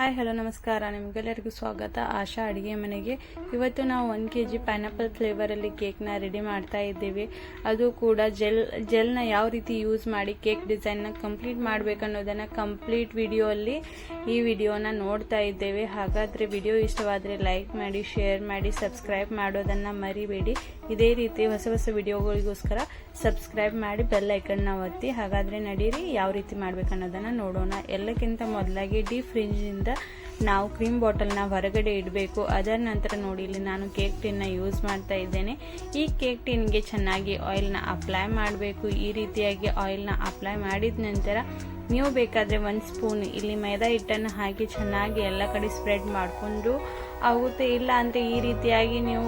Hi hello ನಮಸ್ಕಾರ, ನಿಮಗೆಲ್ಲರಿಗೂ ಸ್ವಾಗತ ಆಶಾ ಅಡುಗೆ ಮನೆಗೆ. ಇವತ್ತು ನಾವು 1 kg ಪೈನಾಪಲ್ ಫ್ಲೇವರಲ್ಲಿ ಕೇಕ್ನ ರೆಡಿ ಮಾಡ್ತಾ ಇದ್ದೇವೆ. ಅದು ಕೂಡ ಜೆಲ್ನ ಯಾವ ರೀತಿ ಯೂಸ್ ಮಾಡಿ ಕೇಕ್ ಡಿಸೈನ್ನ ಕಂಪ್ಲೀಟ್ ಮಾಡಬೇಕನ್ನೋದನ್ನು ಕಂಪ್ಲೀಟ್ ವಿಡಿಯೋಲ್ಲಿ ಈ ವಿಡಿಯೋನ ನೋಡ್ತಾ ಇದ್ದೇವೆ. ಹಾಗಾದರೆ ವಿಡಿಯೋ ಇಷ್ಟವಾದರೆ ಲೈಕ್ ಮಾಡಿ, ಶೇರ್ ಮಾಡಿ, ಸಬ್ಸ್ಕ್ರೈಬ್ ಮಾಡೋದನ್ನು ಮರಿಬೇಡಿ. ಇದೇ ರೀತಿ ಹೊಸ ಹೊಸ ವಿಡಿಯೋಗಳಿಗೋಸ್ಕರ ಸಬ್ಸ್ಕ್ರೈಬ್ ಮಾಡಿ ಬೆಲ್ ಐಕನ್ನ ಒತ್ತಿ. ಹಾಗಾದರೆ ನಡೀರಿ ಯಾವ ರೀತಿ ಮಾಡಬೇಕನ್ನೋದನ್ನು ನೋಡೋಣ. ಎಲ್ಲಕ್ಕಿಂತ ಮೊದಲಾಗಿ ಡೀಪ್ ಫ್ರಿಜ್ನಿಂದ ನಾವು ಕ್ರೀಮ್ ಬಾಟಲ್ನ ಹೊರಗಡೆ ಇಡಬೇಕು. ಅದರ ನಂತರ ನೋಡಿ, ಇಲ್ಲಿ ನಾನು ಕೇಕ್ ಟಿನ್ನ ಯೂಸ್ ಮಾಡ್ತಾ ಇದ್ದೇನೆ. ಈ ಕೇಕ್ ಟಿನ್ಗೆ ಚೆನ್ನಾಗಿ ಆಯಿಲ್ನ ಅಪ್ಲೈ ಮಾಡಬೇಕು. ಈ ರೀತಿಯಾಗಿ ಆಯಿಲ್ನ ಅಪ್ಲೈ ಮಾಡಿದ ನಂತರ ನೀವು ಬೇಕಾದರೆ 1 ಸ್ಪೂನ್ ಇಲ್ಲಿ ಮೈದಾ ಹಿಟ್ಟನ್ನು ಹಾಕಿ ಚೆನ್ನಾಗಿ ಎಲ್ಲ ಕಡೆ ಸ್ಪ್ರೆಡ್ ಮಾಡಿಕೊಂಡು ಆಗುತ್ತೆ. ಇಲ್ಲ ಅಂದರೆ ಈ ರೀತಿಯಾಗಿ ನೀವು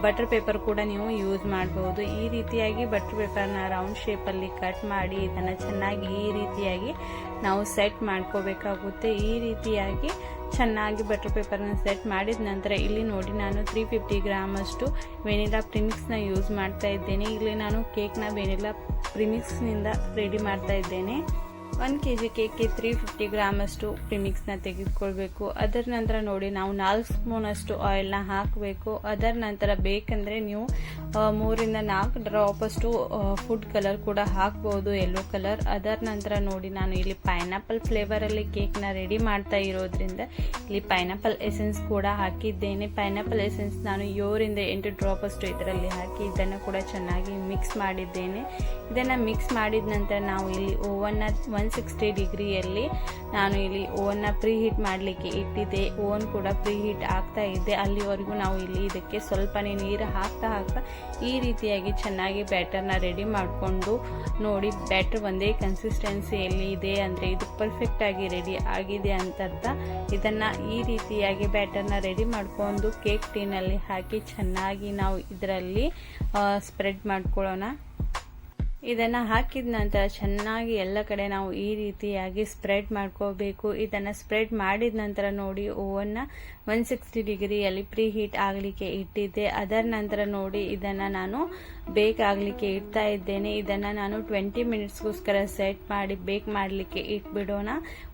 ಬಟರ್ ಪೇಪರ್ ಕೂಡ ನೀವು ಯೂಸ್ ಮಾಡಬಹುದು. ಈ ರೀತಿಯಾಗಿ ಬಟರ್ ಪೇಪರ್ನ ರೌಂಡ್ ಶೇಪಲ್ಲಿ ಕಟ್ ಮಾಡಿ ಇದನ್ನು ಚೆನ್ನಾಗಿ ಈ ರೀತಿಯಾಗಿ ನಾವು ಸೆಟ್ ಮಾಡ್ಕೋಬೇಕಾಗುತ್ತೆ. ಈ ರೀತಿಯಾಗಿ ಚೆನ್ನಾಗಿ ಬಟರ್ ಪೇಪರ್ನ ಸೆಟ್ ಮಾಡಿದ ನಂತರ ಇಲ್ಲಿ ನೋಡಿ, ನಾನು 350 ಗ್ರಾಮ್ ಅಷ್ಟು ವೆನಿಲಾ ಪ್ರಿಮಿಕ್ಸ್ನ ಯೂಸ್ ಮಾಡ್ತಾ ಇದ್ದೇನೆ. ಇಲ್ಲಿ ನಾನು ಕೇಕ್ನ ವೆನಿಲಾ ಪ್ರಿಮಿಕ್ಸ್ನಿಂದ ರೆಡಿ ಮಾಡ್ತಾ ಇದ್ದೇನೆ. 1 kg ಕೇಕ್ಗೆ 350 ಗ್ರಾಮ್ ಅಷ್ಟು ಪ್ರಿಮಿಕ್ಸ್ನ ತೆಗೆದುಕೊಳ್ಬೇಕು. ಅದರ ನಂತರ ನೋಡಿ, ನಾವು 4 ಸ್ಪೂನ್ ಅಷ್ಟು ಆಯಿಲ್ನ ಹಾಕಬೇಕು. ಅದರ ನಂತರ ಬೇಕಂದರೆ ನೀವು 3 ರಿಂದ 4 ಡ್ರಾಪ್ ಅಷ್ಟು ಫುಡ್ ಕಲರ್ ಕೂಡ ಹಾಕ್ಬೋದು, ಯೆಲ್ಲೋ ಕಲರ್. ಅದರ ನಂತರ ನೋಡಿ, ನಾನು ಇಲ್ಲಿ ಪೈನಾಪಲ್ ಫ್ಲೇವರಲ್ಲಿ ಕೇಕ್ನ ರೆಡಿ ಮಾಡ್ತಾ ಇರೋದ್ರಿಂದ ಇಲ್ಲಿ ಪೈನಾಪಲ್ ಎಸೆನ್ಸ್ ಕೂಡ ಹಾಕಿದ್ದೇನೆ. ಪೈನಾಪಲ್ ಎಸೆನ್ಸ್ ನಾನು 7 ರಿಂದ 8 ಡ್ರಾಪ್ ಅಷ್ಟು ಇದರಲ್ಲಿ ಹಾಕಿ ಇದನ್ನು ಕೂಡ ಚೆನ್ನಾಗಿ ಮಿಕ್ಸ್ ಮಾಡಿದ್ದೇನೆ. ಇದನ್ನು ಮಿಕ್ಸ್ ಮಾಡಿದ ನಂತರ ನಾವು ಇಲ್ಲಿ ಓವನ್ನ 160 ಡಿಗ್ರಿಯಲ್ಲಿ ನಾನು ಇಲ್ಲಿ ಓವನ್ನ ಪ್ರೀ ಹೀಟ್ ಮಾಡಲಿಕ್ಕೆ ಇಟ್ಟಿದ್ದೆ. ಓವನ್ ಕೂಡ ಪ್ರೀ ಹೀಟ್ ಆಗ್ತಾ ಇದೆ. ಅಲ್ಲಿವರೆಗೂ ನಾವು ಇಲ್ಲಿ ಇದಕ್ಕೆ ಸ್ವಲ್ಪನೇ ನೀರು ಹಾಕ್ತಾ ಈ ರೀತಿಯಾಗಿ ಚೆನ್ನಾಗಿ ಬ್ಯಾಟರ್ನ ರೆಡಿ ಮಾಡಿಕೊಂಡು ನೋಡಿ, ಬ್ಯಾಟರ್ ಒಂದೇ ಕನ್ಸಿಸ್ಟೆನ್ಸಿಯಲ್ಲಿ ಇದೆ ಅಂದರೆ ಇದು ಪರ್ಫೆಕ್ಟ್ ಆಗಿ ರೆಡಿ ಆಗಿದೆ ಅಂತ ಅರ್ಥ. ಇದನ್ನು ಈ ರೀತಿಯಾಗಿ ಬ್ಯಾಟರ್ನ ರೆಡಿ ಮಾಡಿಕೊಂಡು ಕೇಕ್ ಟೀನಲ್ಲಿ ಹಾಕಿ ಚೆನ್ನಾಗಿ ನಾವು ಇದರಲ್ಲಿ ಸ್ಪ್ರೆಡ್ ಮಾಡ್ಕೊಳ್ಳೋಣ. ಇದನ್ನು ಹಾಕಿದ ನಂತರ ಚೆನ್ನಾಗಿ ಎಲ್ಲ ಕಡೆ ನಾವು ಈ ರೀತಿಯಾಗಿ ಸ್ಪ್ರೆಡ್ ಮಾಡ್ಕೋಬೇಕು. ಇದನ್ನು ಸ್ಪ್ರೆಡ್ ಮಾಡಿದ ನಂತರ ನೋಡಿ, ಓವನ್ನ 160 ಡಿಗ್ರಿಯಲ್ಲಿ ಪ್ರೀ ಹೀಟ್ ಆಗಲಿಕ್ಕೆ ಇಟ್ಟಿದ್ದೆ. ಅದರ ನಂತರ ನೋಡಿ, ಇದನ್ನು ನಾನು ಬೇಕ್ ಆಗಲಿಕ್ಕೆ ಇಡ್ತಾ ಇದ್ದೇನೆ. ಇದನ್ನು ನಾನು 20 ಮಿನಿಟ್ಸ್ಗೋಸ್ಕರ ಸೆಟ್ ಮಾಡಿ ಬೇಕ್ ಮಾಡಲಿಕ್ಕೆ ಇಟ್ಬಿಡೋಣ.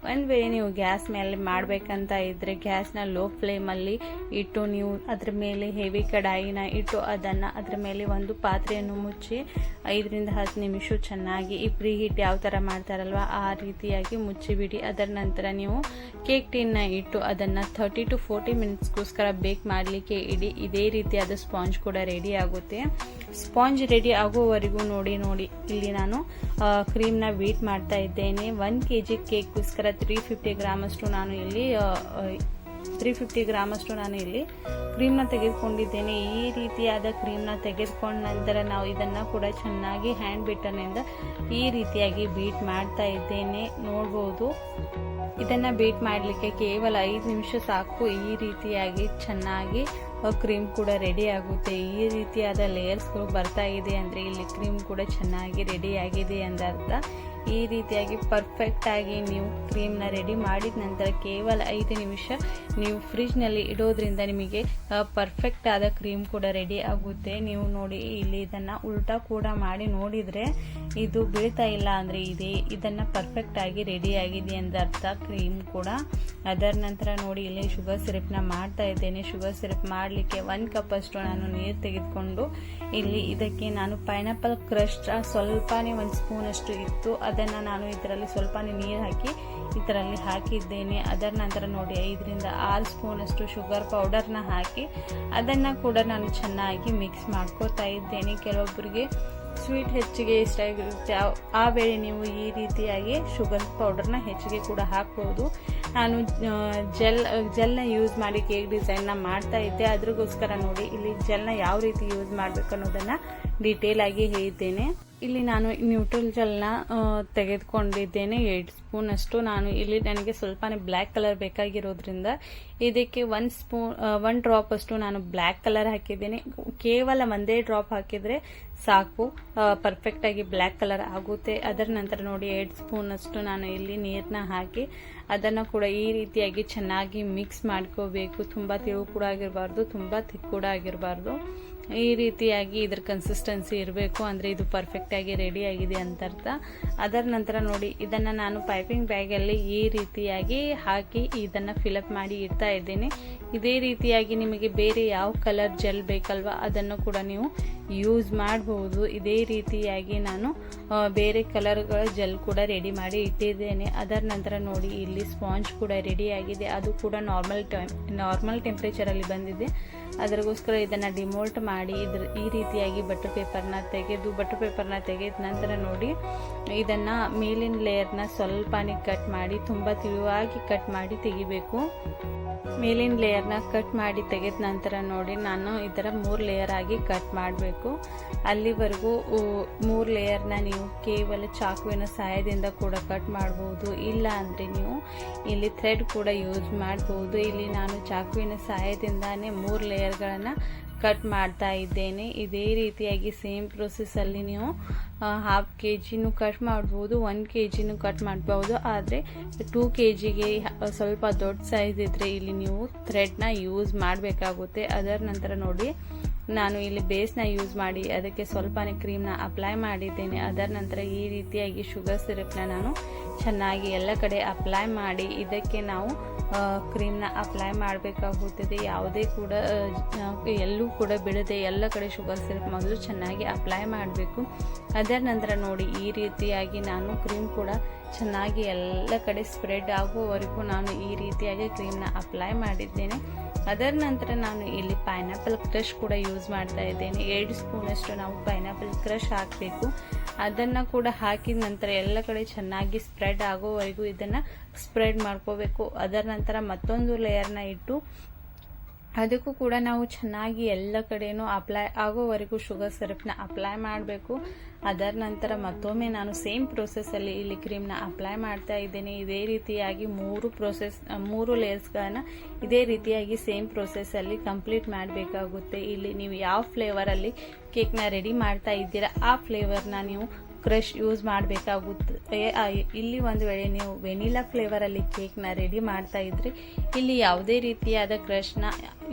ಒಂದು ವೇಳೆ ನೀವು ಗ್ಯಾಸ್ ಮೇಲೆ ಮಾಡಬೇಕಂತ ಇದ್ದರೆ ಗ್ಯಾಸ್ನ ಲೋ ಫ್ಲೇಮಲ್ಲಿ ಇಟ್ಟು ನೀವು ಅದರ ಮೇಲೆ ಹೆವಿ ಕಡಾಯಿನ ಇಟ್ಟು ಅದರ ಮೇಲೆ ಒಂದು ಪಾತ್ರೆಯನ್ನು ಮುಚ್ಚಿ 5 ರಿಂದ 10 ನಿಮಿಷ ಚೆನ್ನಾಗಿ ಈ ಪ್ರೀ ಹೀಟ್ ಯಾವ ಥರ ಮಾಡ್ತಾರಲ್ವ ಆ ರೀತಿಯಾಗಿ ಮುಚ್ಚಿಬಿಡಿ. ಅದರ ನಂತರ ನೀವು ಕೇಕ್ ಟಿನ್ನ ಇಟ್ಟು ಅದನ್ನು 30 to 40 ಮಿನಿಟ್ಸ್ಗೋಸ್ಕರ ಬೇಕ್ ಮಾಡಲಿಕ್ಕೆ ಇಡಿ. ಇದೇ ರೀತಿಯಾದ ಸ್ಪಾಂಜ್ ಕೂಡ ರೆಡಿ ಆಗುತ್ತೆ. ಸ್ಪಾಂಜ್ ರೆಡಿ ಆಗೋವರೆಗೂ ನೋಡಿ ಇಲ್ಲಿ ನಾನು ಕ್ರೀಮ್ನ ಬೀಟ್ ಮಾಡ್ತಾ ಇದ್ದೇನೆ. 1 kg ಕೇಕ್ಗೋಸ್ಕರ 350 ಗ್ರಾಮ್ ಅಷ್ಟು ನಾನು ಇಲ್ಲಿ ಕ್ರೀಮ್ನ ತೆಗೆದುಕೊಂಡಿದ್ದೇನೆ. ಈ ರೀತಿಯಾದ ಕ್ರೀಮ್ನ ತೆಗೆದುಕೊಂಡ ನಂತರ ನಾವು ಇದನ್ನು ಕೂಡ ಚೆನ್ನಾಗಿ ಹ್ಯಾಂಡ್ ಬೀಟರ್ನಿಂದ ಈ ರೀತಿಯಾಗಿ ಬೀಟ್ ಮಾಡ್ತಾ ಇದ್ದೇನೆ. ನೋಡ್ಬೋದು, ಇದನ್ನು ಬೀಟ್ ಮಾಡಲಿಕ್ಕೆ ಕೇವಲ 5 ನಿಮಿಷ ಸಾಕು. ಈ ರೀತಿಯಾಗಿ ಚೆನ್ನಾಗಿ ಕ್ರೀಮ್ ಕೂಡ ರೆಡಿ ಆಗುತ್ತೆ. ಈ ರೀತಿಯಾದ ಲೇಯರ್ಸ್ಗಳು ಬರ್ತಾ ಇದೆ ಅಂದರೆ ಇಲ್ಲಿ ಕ್ರೀಮ್ ಕೂಡ ಚೆನ್ನಾಗಿ ರೆಡಿ ಆಗಿದೆ ಎಂದರ್ಥ. ಈ ರೀತಿಯಾಗಿ ಪರ್ಫೆಕ್ಟ್ ಆಗಿ ನೀವು ಕ್ರೀಮ್ನ ರೆಡಿ ಮಾಡಿದ ನಂತರ ಕೇವಲ 5 ನಿಮಿಷ ನೀವು ಫ್ರಿಜ್ನಲ್ಲಿ ಇಡೋದ್ರಿಂದ ನಿಮಗೆ ಪರ್ಫೆಕ್ಟ್ ಆದ ಕ್ರೀಮ್ ಕೂಡ ರೆಡಿ ಆಗುತ್ತೆ. ನೀವು ನೋಡಿ, ಇಲ್ಲಿ ಇದನ್ನು ಉಲ್ಟಾ ಕೂಡ ಮಾಡಿ ನೋಡಿದರೆ ಇದು ಬೀಳ್ತಾ ಇಲ್ಲ ಅಂದರೆ ಇದನ್ನು ಪರ್ಫೆಕ್ಟ್ ಆಗಿ ರೆಡಿ ಆಗಿದೆ ಎಂದರ್ಥ ಕ್ರೀಮ್ ಕೂಡ. ಅದರ ನಂತರ ನೋಡಿ, ಇಲ್ಲಿ ಶುಗರ್ ಸಿರಪ್ನ ಮಾಡ್ತಾ ಇದ್ದೇನೆ. ಶುಗರ್ ಸಿರಪ್ ಮಾಡಲಿಕ್ಕೆ 1 ಕಪ್ ಅಷ್ಟು ನಾನು ನೀರು ತೆಗೆದುಕೊಂಡು ಇಲ್ಲಿ ಇದಕ್ಕೆ ನಾನು ಪೈನಾಪಲ್ ಕ್ರಶ್ ಸ್ವಲ್ಪನೇ 1 ಸ್ಪೂನ್ ಅಷ್ಟು ಇತ್ತು, ಅದನ್ನು ನಾನು ಇದರಲ್ಲಿ ಸ್ವಲ್ಪನೇ ನೀರು ಹಾಕಿ ಇದರಲ್ಲಿ ಹಾಕಿದ್ದೇನೆ. ಅದರ ನಂತರ ನೋಡಿ, 5 ರಿಂದ 6 ಸ್ಪೂನ್ ಅಷ್ಟು ಶುಗರ್ ಪೌಡರ್ನ ಹಾಕಿ ಅದನ್ನು ಕೂಡ ನಾನು ಚೆನ್ನಾಗಿ ಮಿಕ್ಸ್ ಮಾಡ್ಕೋತಾ ಇದ್ದೇನೆ. ಕೆಲವೊಬ್ಬರಿಗೆ ಸ್ವೀಟ್ ಹೆಚ್ಚಿಗೆ ಇಷ್ಟ ಆಗಿರುತ್ತೆ, ಆ ವೇಳೆ ನೀವು ಈ ರೀತಿಯಾಗಿ ಶುಗರ್ ಪೌಡರ್ನ ಹೆಚ್ಚಿಗೆ ಕೂಡ ಹಾಕ್ಬೋದು. ನಾನು ಜೆಲ್ನ ಯೂಸ್ ಮಾಡಿ ಕೇಕ್ ಡಿಸೈನ್ನ ಮಾಡ್ತಾ ಇದ್ದೆ. ಅದ್ರಗೋಸ್ಕರ ನೋಡಿ, ಇಲ್ಲಿ ಜೆಲ್ನ ಯಾವ ರೀತಿ ಯೂಸ್ ಮಾಡಬೇಕು ಅನ್ನೋದನ್ನು ಡೀಟೇಲ್ ಆಗಿ ಹೇಳಿದ್ದೇನೆ. ಇಲ್ಲಿ ನಾನು ನ್ಯೂಟ್ರಲ್ ಜೆಲ್ನ ತೆಗೆದುಕೊಂಡಿದ್ದೇನೆ 8 ಸ್ಪೂನ್ ಅಷ್ಟು. ನನಗೆ ಸ್ವಲ್ಪನೇ ಬ್ಲ್ಯಾಕ್ ಕಲರ್ ಬೇಕಾಗಿರೋದ್ರಿಂದ ಇದಕ್ಕೆ 1 ಡ್ರಾಪ್ ಅಷ್ಟು ನಾನು ಬ್ಲ್ಯಾಕ್ ಕಲರ್ ಹಾಕಿದ್ದೇನೆ. ಕೇವಲ ಒಂದೇ ಡ್ರಾಪ್ ಹಾಕಿದರೆ ಸಾಕು, ಪರ್ಫೆಕ್ಟ್ ಆಗಿ ಬ್ಲ್ಯಾಕ್ ಕಲರ್ ಆಗುತ್ತೆ. ಅದರ ನಂತರ ನೋಡಿ, 8 ಸ್ಪೂನ್ ಅಷ್ಟು ನಾನು ಇಲ್ಲಿ ನೀರನ್ನ ಹಾಕಿ ಅದನ್ನು ಕೂಡ ಈ ರೀತಿಯಾಗಿ ಚೆನ್ನಾಗಿ ಮಿಕ್ಸ್ ಮಾಡ್ಕೋಬೇಕು. ತುಂಬ ತೆಳು ಕೂಡ ಆಗಿರಬಾರ್ದು, ತುಂಬ ಥಿಕ್ ಕೂಡ ಆಗಿರಬಾರ್ದು. ಈ ರೀತಿಯಾಗಿ ಇದ್ರ ಕನ್ಸಿಸ್ಟೆನ್ಸಿ ಇರಬೇಕು, ಅಂದರೆ ಇದು ಪರ್ಫೆಕ್ಟಾಗಿ ರೆಡಿ ಆಗಿದೆ ಅಂತ ಅರ್ಥ. ಅದರ ನಂತರ ನೋಡಿ, ಇದನ್ನು ನಾನು ಪೈಪಿಂಗ್ ಬ್ಯಾಗಲ್ಲಿ ಈ ರೀತಿಯಾಗಿ ಹಾಕಿ ಇದನ್ನು ಫಿಲಪ್ ಮಾಡಿ ಇಡ್ತಾ ಇದ್ದೇನೆ. ಇದೇ ರೀತಿಯಾಗಿ ನಿಮಗೆ ಬೇರೆ ಯಾವ ಕಲರ್ ಜೆಲ್ ಬೇಕಲ್ವ ಅದನ್ನು ಕೂಡ ನೀವು ಯೂಸ್ ಮಾಡಬಹುದು. ಇದೇ ರೀತಿಯಾಗಿ ನಾನು ಬೇರೆ ಕಲರ್ಗಳ ಜೆಲ್ ಕೂಡ ರೆಡಿ ಮಾಡಿ ಇಟ್ಟಿದ್ದೇನೆ. ಅದರ ನಂತರ ನೋಡಿ, ಇಲ್ಲಿ ಸ್ಪಾಂಜ್ ಕೂಡ ರೆಡಿ ಆಗಿದೆ, ಅದು ಕೂಡ ನಾರ್ಮಲ್ ಟೆಂಪ್ರೇಚರಲ್ಲಿ ಬಂದಿದೆ. ಅದಕ್ಕೋಸ್ಕರ ಇದನ್ನು ಡಿಮೋಲ್ಟ್ ಮಾಡಿ ಈ ರೀತಿಯಾಗಿ ಬಟರ್ ಪೇಪರ್ನ ತೆಗೆದ ನಂತರ ನೋಡಿ, ಇದನ್ನು ಮೇಲಿನ ಲೇಯರ್ನ ಸ್ವಲ್ಪನೇ ಕಟ್ ಮಾಡಿ, ತುಂಬ ತಿಳುವಾಗಿ ಕಟ್ ಮಾಡಿ ತೆಗಿಬೇಕು. ಮೇಲಿನ ಲೇಯರ್ನ ಕಟ್ ಮಾಡಿ ತೆಗೆದ ನಂತರ ನೋಡಿ, ನಾನು ಇದರ 3 ಲೇಯರ್ ಆಗಿ ಕಟ್ ಮಾಡಬೇಕು. ಅಲ್ಲಿವರೆಗೂ 3 ಲೇಯರ್ನ ನೀವು ಕೇವಲ ಚಾಕುವಿನ ಸಹಾಯದಿಂದ ಕೂಡ ಕಟ್ ಮಾಡಬಹುದು, ಇಲ್ಲ ಅಂದರೆ ನೀವು ಇಲ್ಲಿ ಥ್ರೆಡ್ ಕೂಡ ಯೂಸ್ ಮಾಡಬಹುದು. ಇಲ್ಲಿ ನಾನು ಚಾಕುವಿನ ಸಹಾಯದಿಂದಾನೇ 3 ಲೇಯರ್ಗಳನ್ನು ಕಟ್ ಮಾಡ್ತಾ ಇದ್ದೇನೆ. ಇದೇ ರೀತಿಯಾಗಿ ಸೇಮ್ ಪ್ರೊಸೆಸ್ಸಲ್ಲಿ ನೀವು 1/2 kg ಕಟ್ ಮಾಡ್ಬೋದು, 1 kg ಕಟ್ ಮಾಡ್ಬೋದು. ಆದರೆ 2 kgಗೆ ಸ್ವಲ್ಪ ದೊಡ್ಡ ಸೈಜ್ ಇದ್ದರೆ ಇಲ್ಲಿ ನೀವು ಥ್ರೆಡ್ನ ಯೂಸ್ ಮಾಡಬೇಕಾಗುತ್ತೆ. ಅದರ ನಂತರ ನೋಡಿ, ನಾನು ಇಲ್ಲಿ ಬೇಸ್ನ ಯೂಸ್ ಮಾಡಿ ಅದಕ್ಕೆ ಸ್ವಲ್ಪನೇ ಕ್ರೀಮ್ನ ಅಪ್ಲೈ ಮಾಡಿದ್ದೇನೆ. ಅದರ ನಂತರ ಈ ರೀತಿಯಾಗಿ ಶುಗರ್ ಸಿರಪ್ನ ನಾನು ಚೆನ್ನಾಗಿ ಎಲ್ಲ ಕಡೆ ಅಪ್ಲೈ ಮಾಡಿ, ಇದಕ್ಕೆ ನಾವು ಕ್ರೀಮ್ನ ಅಪ್ಲೈ ಮಾಡಬೇಕಾಗುತ್ತದೆ. ಯಾವುದೇ ಕೂಡ ಎಲ್ಲೂ ಕೂಡ ಬಿಡದೆ ಎಲ್ಲ ಕಡೆ ಶುಗರ್ ಸಿರಪ್ ಮೊದಲು ಚೆನ್ನಾಗಿ ಅಪ್ಲೈ ಮಾಡಬೇಕು. ಅದರ ನಂತರ ನೋಡಿ, ಈ ರೀತಿಯಾಗಿ ನಾನು ಕ್ರೀಮ್ ಕೂಡ ಚೆನ್ನಾಗಿ ಎಲ್ಲ ಕಡೆ ಸ್ಪ್ರೆಡ್ ಆಗುವವರೆಗೂ ನಾನು ಈ ರೀತಿಯಾಗಿ ಕ್ರೀಮ್ನ ಅಪ್ಲೈ ಮಾಡಿದ್ದೇನೆ. ಅದರ ನಂತರ ನಾನು ಇಲ್ಲಿ ಪೈನಾಪಲ್ ಕ್ರಷ್ ಕೂಡ ಯೂಸ್ ಮಾಡ್ತಾ ಇದ್ದೇನೆ. 2 ಸ್ಪೂನಷ್ಟು ನಾವು ಪೈನಾಪಲ್ ಕ್ರಷ್ ಹಾಕಬೇಕು. ಅದನ್ನು ಕೂಡ ಹಾಕಿದ ನಂತರ ಎಲ್ಲ ಕಡೆ ಚೆನ್ನಾಗಿ ಸ್ಪ್ರೆಡ್ ಆಗೋವರೆಗೂ ಇದನ್ನು ಸ್ಪ್ರೆಡ್ ಮಾಡ್ಕೋಬೇಕು. ಅದರ ನಂತರ ಮತ್ತೊಂದು ಲೇಯರ್ನ ಇಟ್ಟು ಅದಕ್ಕೂ ಕೂಡ ನಾವು ಚೆನ್ನಾಗಿ ಎಲ್ಲ ಕಡೆನೂ ಅಪ್ಲೈ ಆಗೋವರೆಗೂ ಶುಗರ್ ಸಿರಪ್ನ ಅಪ್ಲೈ ಮಾಡಬೇಕು. ಅದರ ನಂತರ ಮತ್ತೊಮ್ಮೆ ನಾನು ಸೇಮ್ ಪ್ರೊಸೆಸ್ಸಲ್ಲಿ ಇಲ್ಲಿ ಕ್ರೀಮ್ನ ಅಪ್ಲೈ ಮಾಡ್ತಾ ಇದ್ದೇನೆ. ಇದೇ ರೀತಿಯಾಗಿ 3 ಲೇಯರ್ಸ್ಗಳನ್ನು ಇದೇ ರೀತಿಯಾಗಿ ಸೇಮ್ ಪ್ರೊಸೆಸ್ಸಲ್ಲಿ ಕಂಪ್ಲೀಟ್ ಮಾಡಬೇಕಾಗುತ್ತೆ. ಇಲ್ಲಿ ನೀವು ಯಾವ ಫ್ಲೇವರಲ್ಲಿ ಕೇಕ್ನ ರೆಡಿ ಮಾಡ್ತಾ ಇದ್ದೀರಾ ಆ ಫ್ಲೇವರ್ನ ನೀವು ಕ್ರಷ್ ಯೂಸ್ ಮಾಡಬೇಕಾಗುತ್ತೆ. ಇಲ್ಲಿ ಒಂದು ವೇಳೆ ನೀವು ವೆನಿಲಾ ಫ್ಲೇವರಲ್ಲಿ ಕೇಕ್ನ ರೆಡಿ ಮಾಡ್ತಾ ಇದ್ರೆ ಇಲ್ಲಿ ಯಾವುದೇ ರೀತಿಯಾದ ಕ್ರಷ್ನ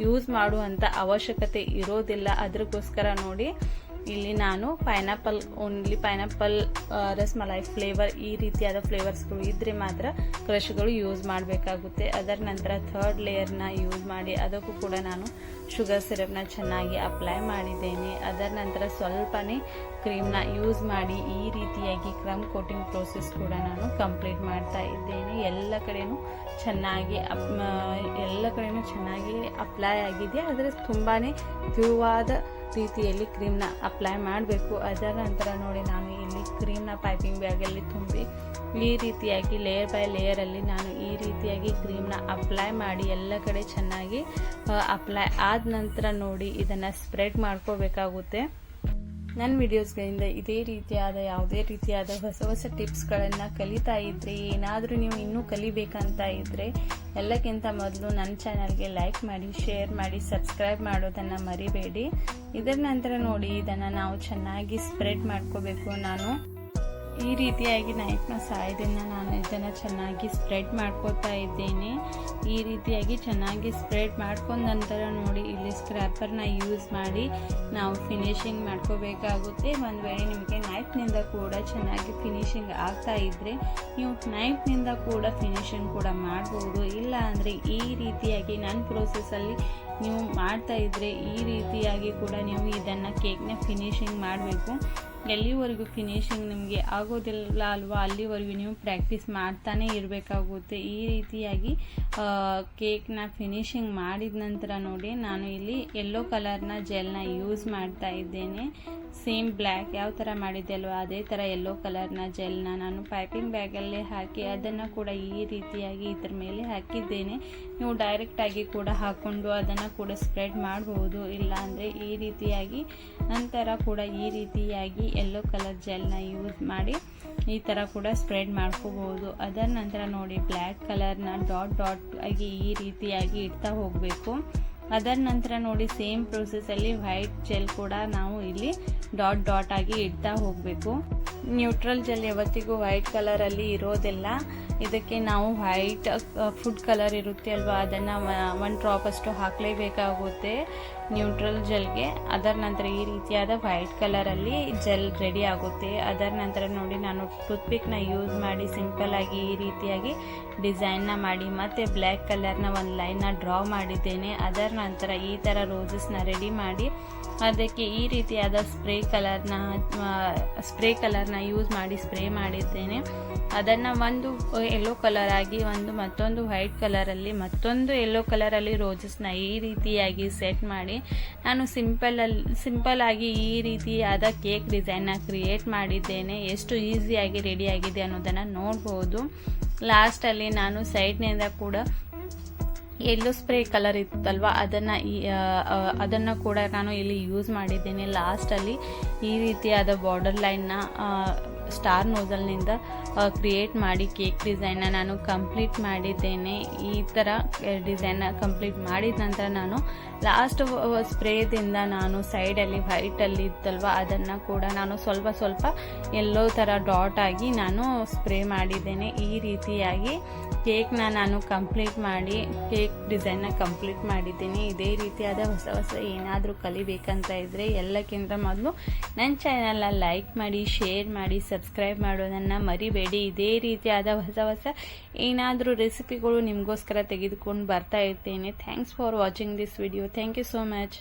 ಯೂಸ್ ಮಾಡುವಂಥ ಅವಶ್ಯಕತೆ ಇರೋದಿಲ್ಲ. ಅದಕ್ಕೋಸ್ಕರ ನೋಡಿ, ಇಲ್ಲಿ ನಾನು ಪೈನಾಪಲ್ ರಸ್ಮಲೈ ಫ್ಲೇವರ್ ಈ ರೀತಿಯಾದ ಫ್ಲೇವರ್ಸ್ಗಳು ಇದ್ರೆ ಮಾತ್ರ ಕ್ರಷ್ಗಳು ಯೂಸ್ ಮಾಡಬೇಕಾಗುತ್ತೆ. ಅದರ ನಂತರ 3rd ಲೇಯರ್ನ ಯೂಸ್ ಮಾಡಿ ಅದಕ್ಕೂ ಕೂಡ ನಾನು ಶುಗರ್ ಸಿರಪ್ನ ಚೆನ್ನಾಗಿ ಅಪ್ಲೈ ಮಾಡಿದ್ದೇನೆ. ಅದರ ನಂತರ ಸ್ವಲ್ಪನೇ ಕ್ರೀಮ್ನ ಯೂಸ್ ಮಾಡಿ ಈ ರೀತಿಯಾಗಿ ಕ್ರಮ್ ಕೋಟಿಂಗ್ ಪ್ರೋಸೆಸ್ ಕೂಡ ನಾನು ಕಂಪ್ಲೀಟ್ ಮಾಡ್ತಾ ಇದ್ದೇನೆ. ಎಲ್ಲ ಕಡೆನೂ ಚೆನ್ನಾಗಿ ಅಪ್ಲೈ ಆಗಿದೆ. ಆದರೆ ತುಂಬಾ ತೆಳುವಾದ ರೀತಿಯಲ್ಲಿ ಕ್ರೀಮ್ನ ಅಪ್ಲೈ ಮಾಡಬೇಕು. ಅದರ ನಂತರ ನೋಡಿ, ನಾನು ಇಲ್ಲಿ ಕ್ರೀಮ್ನ ಪೈಪಿಂಗ್ ಬ್ಯಾಗಲ್ಲಿ ತುಂಬಿ ಈ ರೀತಿಯಾಗಿ ಲೇಯರ್ ಬೈ ಲೇಯರಲ್ಲಿ ನಾನು ಈ ರೀತಿಯಾಗಿ ಕ್ರೀಮ್ನ ಅಪ್ಲೈ ಮಾಡಿ ಎಲ್ಲ ಕಡೆ ಚೆನ್ನಾಗಿ ಅಪ್ಲೈ ಆದ ನಂತರ ನೋಡಿ, ಇದನ್ನು ಸ್ಪ್ರೆಡ್ ಮಾಡ್ಕೋಬೇಕಾಗುತ್ತೆ. ನನ್ನ ವಿಡಿಯೋಸ್ಗಳಿಂದ ಇದೇ ರೀತಿಯಾದ ಯಾವುದೇ ರೀತಿಯಾದ ಹೊಸ ಟಿಪ್ಸ್ಗಳನ್ನು ಕಲಿತಾ ಇದ್ದರೆ, ಏನಾದರೂ ನೀವು ಇನ್ನೂ ಕಲಿಬೇಕಂತ ಇದ್ದರೆ ಎಲ್ಲಕ್ಕಿಂತ ಮೊದಲು ನನ್ನ ಚಾನಲ್ಗೆ ಲೈಕ್ ಮಾಡಿ, ಶೇರ್ ಮಾಡಿ, ಸಬ್ಸ್ಕ್ರೈಬ್ ಮಾಡೋದನ್ನು ಮರಿಬೇಡಿ. ಇದರ ನಂತರ ನೋಡಿ, ಇದನ್ನು ನಾವು ಚೆನ್ನಾಗಿ ಸ್ಪ್ರೆಡ್ ಮಾಡ್ಕೋಬೇಕು. ನಾನು ಈ ರೀತಿಯಾಗಿ ನೈಫ್ನ ಸಹಾಯದಿಂದ ನಾನು ಇದನ್ನು ಚೆನ್ನಾಗಿ ಸ್ಪ್ರೆಡ್ ಮಾಡ್ಕೋತಾ ಇದ್ದೇನೆ. ಈ ರೀತಿಯಾಗಿ ಚೆನ್ನಾಗಿ ಸ್ಪ್ರೆಡ್ ಮಾಡ್ಕೊಂಡ ನಂತರ ನೋಡಿ, ಇಲ್ಲಿ ಸ್ಕ್ರ್ಯಾಪರ್ನ ಯೂಸ್ ಮಾಡಿ ನಾವು ಫಿನಿಶಿಂಗ್ ಮಾಡ್ಕೋಬೇಕಾಗುತ್ತೆ. ಒಂದು ವೇಳೆ ನಿಮಗೆ ನೈಫ್ನಿಂದ ಕೂಡ ಚೆನ್ನಾಗಿ ಫಿನಿಶಿಂಗ್ ಆಗ್ತಾ ಇದ್ದರೆ ನೀವು ನೈಫ್ನಿಂದ ಕೂಡ ಫಿನಿಶಿಂಗ್ ಕೂಡ ಮಾಡ್ಬೋದು. ಇಲ್ಲ ಅಂದರೆ ಈ ರೀತಿಯಾಗಿ ನನ್ನ ಪ್ರೋಸೆಸ್ಸಲ್ಲಿ ನೀವು ಮಾಡ್ತಾ ಇದ್ದರೆ ಈ ರೀತಿಯಾಗಿ ಕೂಡ ನೀವು ಇದನ್ನು ಕೇಕ್ನ ಫಿನಿಶಿಂಗ್ ಮಾಡಬೇಕು. ಎಲ್ಲಿವರೆಗೂ ಫಿನಿಶಿಂಗ್ ನಿಮಗೆ ಆಗೋದಿಲ್ಲ ಅಲ್ವಾ, ಅಲ್ಲಿವರೆಗೂ ನೀವು ಪ್ರಾಕ್ಟೀಸ್ ಮಾಡ್ತಾನೆ ಇರಬೇಕಾಗುತ್ತೆ. ಈ ರೀತಿಯಾಗಿ ಕೇಕ್ನ ಫಿನಿಶಿಂಗ್ ಮಾಡಿದ ನಂತರ ನೋಡಿ, ನಾನು ಇಲ್ಲಿ ಯೆಲ್ಲೋ ಕಲರ್ನ ಜೆಲ್ನ ಯೂಸ್ ಮಾಡ್ತಾ ಇದ್ದೇನೆ. ಸೇಮ್ ಬ್ಲ್ಯಾಕ್ ಯಾವ ಥರ ಮಾಡಿದ್ದೆ ಅಲ್ವಾ ಅದೇ ಥರ ಯೆಲ್ಲೋ ಕಲರ್ನ ಜೆಲ್ನ ನಾನು ಪೈಪಿಂಗ್ ಬ್ಯಾಗಲ್ಲೇ ಹಾಕಿ ಅದನ್ನು ಕೂಡ ಈ ರೀತಿಯಾಗಿ ಇದರ ಮೇಲೆ ಹಾಕಿದ್ದೇನೆ. ನೀವು ಡೈರೆಕ್ಟಾಗಿ ಕೂಡ ಹಾಕ್ಕೊಂಡು ಅದನ್ನು ಕೂಡ ಸ್ಪ್ರೆಡ್ ಮಾಡಬಹುದು. ಇಲ್ಲ ಅಂದರೆ ಈ ರೀತಿಯಾಗಿ ನಂತರ ಕೂಡ ಈ ರೀತಿಯಾಗಿ ಯೆಲ್ಲೋ ಕಲರ್ ಜೆಲ್ನ ಯೂಸ್ ಮಾಡಿ ಈ ಥರ ಕೂಡ ಸ್ಪ್ರೆಡ್ ಮಾಡ್ಕೋಬಹುದು. ಅದರ ನಂತರ ನೋಡಿ, ಬ್ಲ್ಯಾಕ್ ಕಲರ್ನ ಡಾಟ್ ಆಗಿ ಈ ರೀತಿಯಾಗಿ ಇಡ್ತಾ ಹೋಗಬೇಕು. ಅದರ ನಂತರ ನೋಡಿ ಸೇಮ್ ಪ್ರೊಸೆಸ್ಸಲ್ಲಿ ವೈಟ್ ಜೆಲ್ ಕೂಡ ನಾವು ಇಲ್ಲಿ ಡಾಟ್ ಡಾಟ್ ಆಗಿ ಇಡ್ತಾ ಹೋಗಬೇಕು. ನ್ಯೂಟ್ರಲ್ ಜೆಲ್ ಯಾವತ್ತಿಗೂ ವೈಟ್ ಕಲರಲ್ಲಿ ಇರೋದಿಲ್ಲ. ಇದಕ್ಕೆ ನಾವು ವೈಟ್ ಫುಡ್ ಕಲರ್ ಇರುತ್ತೆ ಅಲ್ವಾ, ಅದನ್ನು 1 ಡ್ರಾಪ್ ಅಷ್ಟು ಹಾಕಲೇಬೇಕಾಗುತ್ತೆ ನ್ಯೂಟ್ರಲ್ ಜೆಲ್ಗೆ. ಅದರ ನಂತರ ಈ ರೀತಿಯಾದ ವೈಟ್ ಕಲರಲ್ಲಿ ಜೆಲ್ ರೆಡಿ ಆಗುತ್ತೆ. ಅದರ ನಂತರ ನೋಡಿ ನಾನು ಟೂತ್ಪಿಕ್ನ ಯೂಸ್ ಮಾಡಿ ಸಿಂಪಲ್ ಆಗಿ ಈ ರೀತಿಯಾಗಿ ಡಿಸೈನ್ನ ಮಾಡಿ ಮತ್ತೆ ಬ್ಲ್ಯಾಕ್ ಕಲರ್ನ ಒಂದು ಲೈನ್ನ ಡ್ರಾ ಮಾಡಿದ್ದೇನೆ. ಅದರ ನಂತರ ಈ ಥರ ರೋಸಸ್ನ ರೆಡಿ ಮಾಡಿ ಅದಕ್ಕೆ ಈ ರೀತಿಯಾದ ಸ್ಪ್ರೇ ಕಲರ್ನ ಯೂಸ್ ಮಾಡಿ ಸ್ಪ್ರೇ ಮಾಡಿದ್ದೇನೆ. ಅದನ್ನು ಒಂದು ಯೆಲ್ಲೋ ಕಲರ್ ಆಗಿ ಮತ್ತೊಂದು ವೈಟ್ ಕಲರಲ್ಲಿ ಮತ್ತೊಂದು ಯೆಲ್ಲೋ ಕಲರಲ್ಲಿ ರೋಸಸ್ನ ಈ ರೀತಿಯಾಗಿ ಸೆಟ್ ಮಾಡಿ ನಾನು ಸಿಂಪಲ್ ಆಗಿ ಈ ರೀತಿಯಾದ ಕೇಕ್ ಡಿಸೈನ್ನ ಕ್ರಿಯೇಟ್ ಮಾಡಿದ್ದೇನೆ. ಎಷ್ಟು ಈಸಿಯಾಗಿ ರೆಡಿಯಾಗಿದೆ ಅನ್ನೋದನ್ನು ನೋಡ್ಬೋದು. ಲಾಸ್ಟಲ್ಲಿ ನಾನು ಸೈಡ್ನಿಂದ ಕೂಡ ಯೆಲ್ಲೋ ಸ್ಪ್ರೇ ಕಲರ್ ಇತ್ತಲ್ವ ಅದನ್ನು ಕೂಡ ನಾನು ಇಲ್ಲಿ ಯೂಸ್ ಮಾಡಿದ್ದೇನೆ. ಲಾಸ್ಟಲ್ಲಿ ಈ ರೀತಿಯಾದ ಬಾರ್ಡರ್ ಲೈನ್ನ ಸ್ಟಾರ್ ನೋಸಲ್ನಿಂದ ಕ್ರಿಯೇಟ್ ಮಾಡಿ ಕೇಕ್ ಡಿಸೈನ್ನ ನಾನು ಕಂಪ್ಲೀಟ್ ಮಾಡಿದ್ದೇನೆ. ಈ ಥರ ಡಿಸೈನ್ನ ಕಂಪ್ಲೀಟ್ ಮಾಡಿದ ನಂತರ ನಾನು ಲಾಸ್ಟ್ ಸ್ಪ್ರೇದಿಂದ ನಾನು ಸೈಡಲ್ಲಿ ವೈಟಲ್ಲಿ ಇತ್ತಲ್ವ ಅದನ್ನು ಕೂಡ ನಾನು ಸ್ವಲ್ಪ ಎಲ್ಲೋ ಥರ ಡಾಟ್ ಆಗಿ ನಾನು ಸ್ಪ್ರೇ ಮಾಡಿದ್ದೇನೆ. ಈ ರೀತಿಯಾಗಿ ಕೇಕ್ನ ನಾನು ಕೇಕ್ ಡಿಸೈನ್ನ ಕಂಪ್ಲೀಟ್ ಮಾಡಿದ್ದೀನಿ. ಇದೇ ರೀತಿಯಾದ ಹೊಸ ಏನಾದರೂ ಕಲಿಬೇಕಂತ ಇದ್ದರೆ ಎಲ್ಲಕ್ಕಿಂತ ಮೊದಲು ನನ್ನ ಚಾನಲ್ನ ಲೈಕ್ ಮಾಡಿ, ಶೇರ್ ಮಾಡಿ, ಸಬ್ಸ್ಕ್ರೈಬ್ ಮಾಡೋದನ್ನು ಮರಿಬೇಡಿ. ಇದೇ ರೀತಿಯಾದ ಹೊಸ ಏನಾದರೂ ರೆಸಿಪಿಗಳು ನಿಮಗೋಸ್ಕರ ತೆಗೆದುಕೊಂಡು ಬರ್ತಾ ಇರ್ತೇನೆ. Thanks for watching this video. Thank you so much.